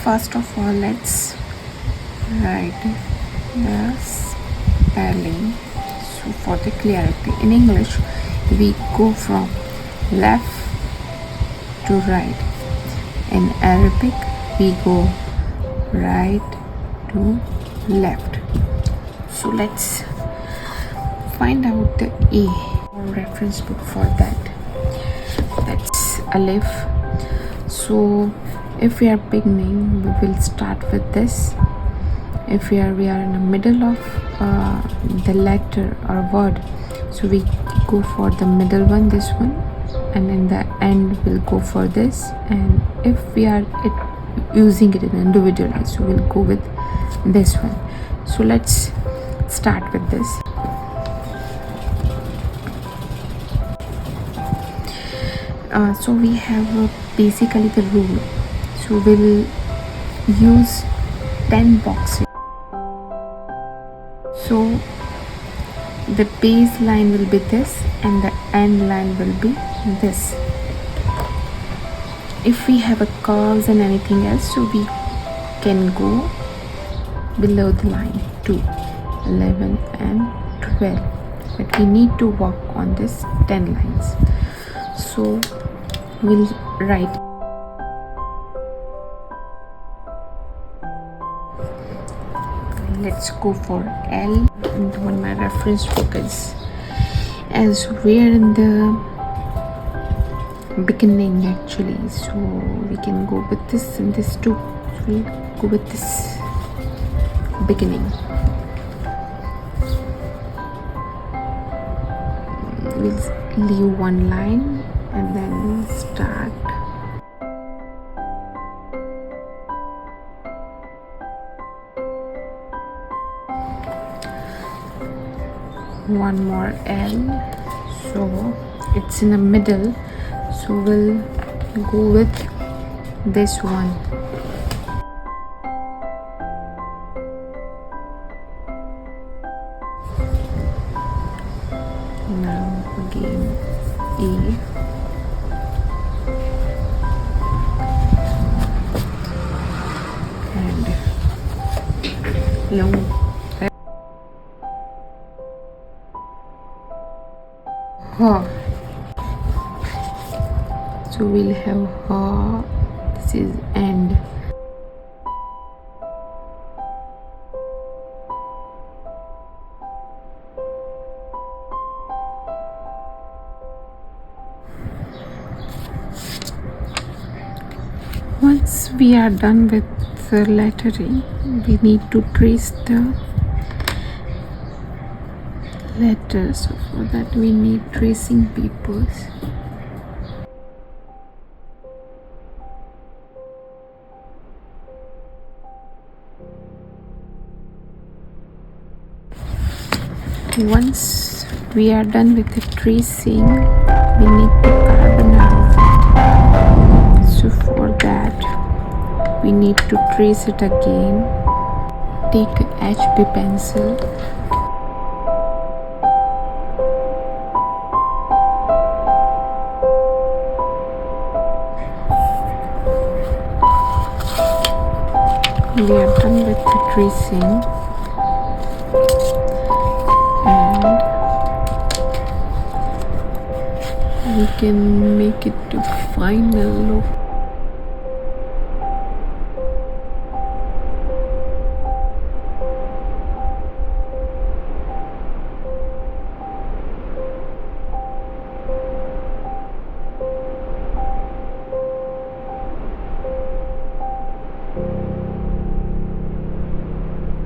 first of all, let's write the spelling. So for the clarity, in English we go from left to right. In Arabic we go right to left. So let's find out the A or reference book for that. That's Alif. So if we are beginning, we will start with this. If we are in the middle of the letter or word, so we go for the middle one, this one, and in the end we'll go for this. And if we are using it in individually, so we'll go with this one. So let's start with this. So we have basically the rule. So we'll use 10 boxes. So the base line will be this and the end line will be this. If we have a curves and anything else, so we can go below the line 2, 11 and 12, but we need to work on this 10 lines. So we'll write let's go for L, and on my reference book is, as we are in the beginning actually, so we can go with this and this too. So we'll go with this beginning. We'll leave one line and then start. One more L, so it's in the middle, so we'll go with this one. Now again E, and long Ha. So we'll have ha, this is end. Once we are done with the lettering, we need to trace the letters. So for that we need tracing papers. Once we are done with the tracing, we need to carbonize it. So for that we need to trace it again. Take a HB pencil. We are done with the tracing, and we can make it a final look.